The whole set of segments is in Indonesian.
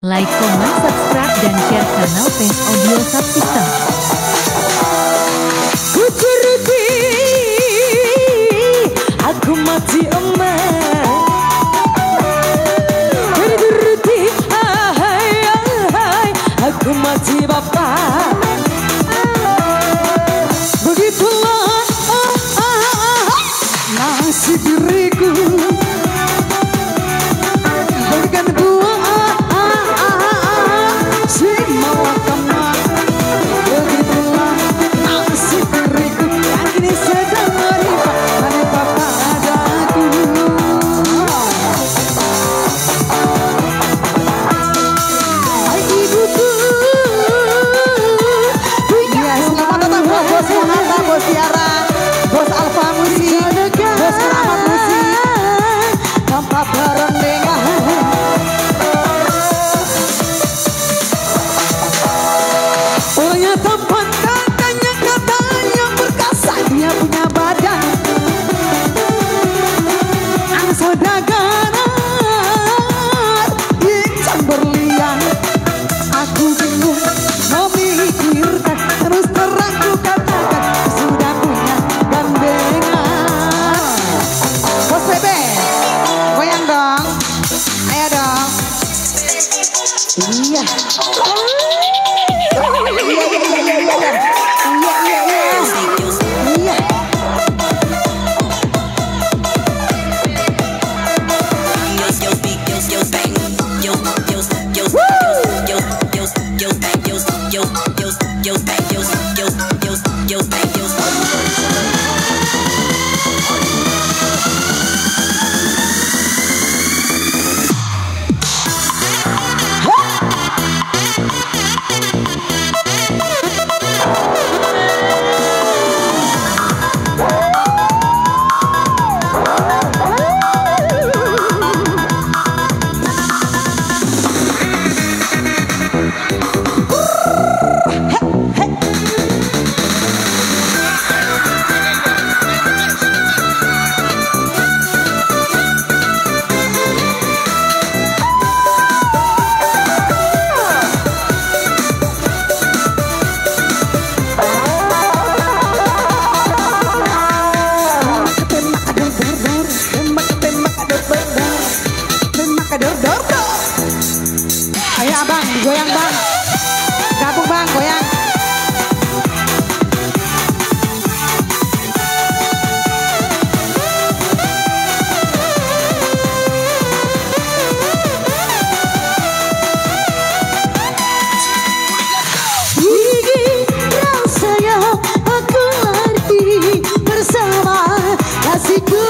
Like, comment, subscribe, dan share channel PS Audio Subsystem. Ku turuti, aku mati emas. Ku turuti, aku mati bapak. Begitulah nasib diriku. Berikan gua si malakama. Begitulah nasib diriku yang kini sedang menimpa padaku. Hai ibuku. Ya, selamat datang buat Bos Muhammad, Bos Tiara, Bos Alfa Musik, Bos Keramat Musik, tanpa bareng dengan orangnya tampan, katanya perkasa, dia punya badan ang saudagar, insan berlian. Aku bingung memikirkan, terus terang ku katakan sudah punya gandengan. Bos Bebe, goyang dong, ayo dong. Iya. Ayo abang, goyang bang, gabung bang, goyang. Gigi rasanya aku lari bersama kasihku,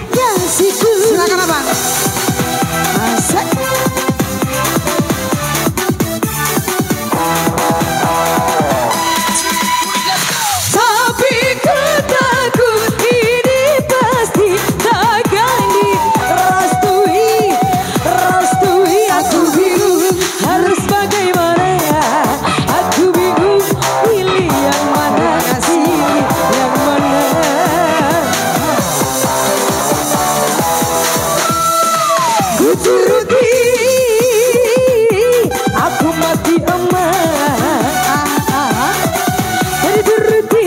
kasihku. Silakan abang. Asik. Turuti, aku mati emas. Turuti,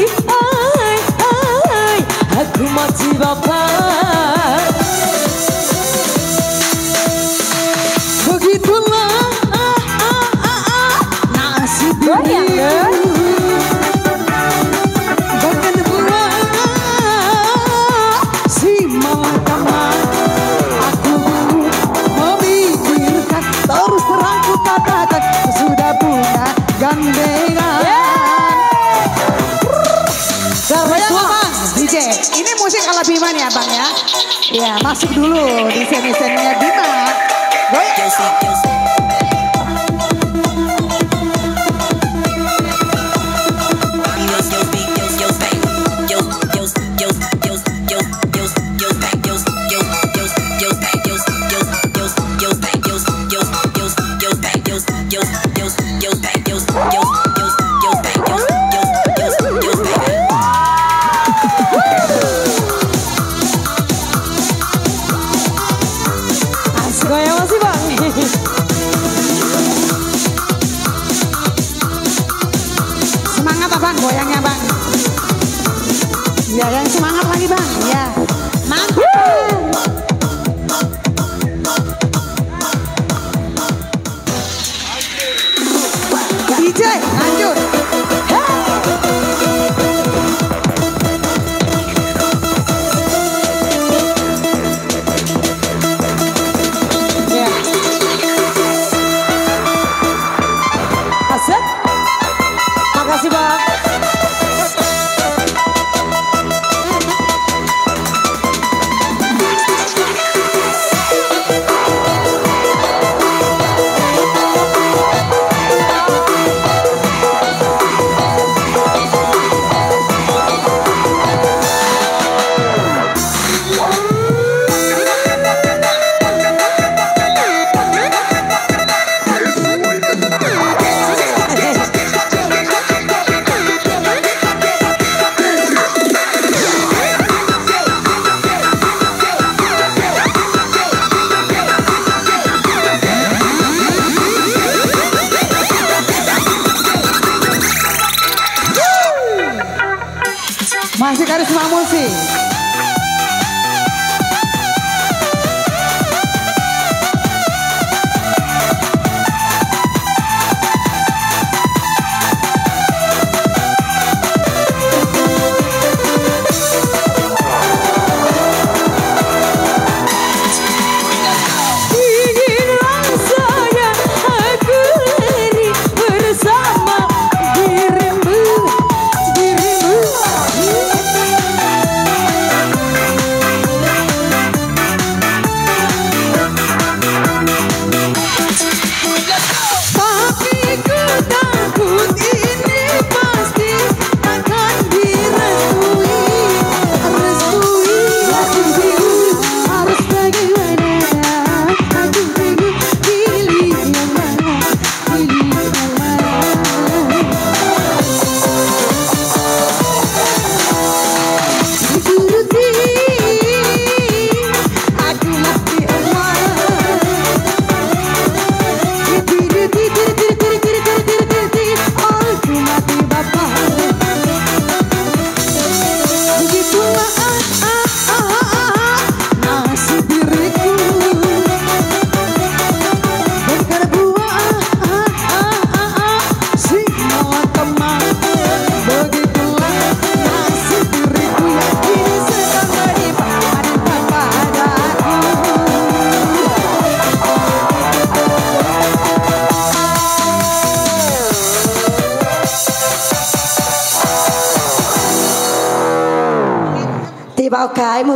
aku mati bapak. Begitulah nasib diriku. Bahkan buah si malakama. Terus terang ku katakan sudah punya gandengan. Bang, DJ, ini musik ala Bima nih abang ya. Ya masuk dulu di seni-seninya Bima. Goyang masih bang. Ya, yang semangat lagi bang. Ya, mantap. DJ, lanjut. Ya. Asik. Makasih bang. Masih karisma musik. Tiba kai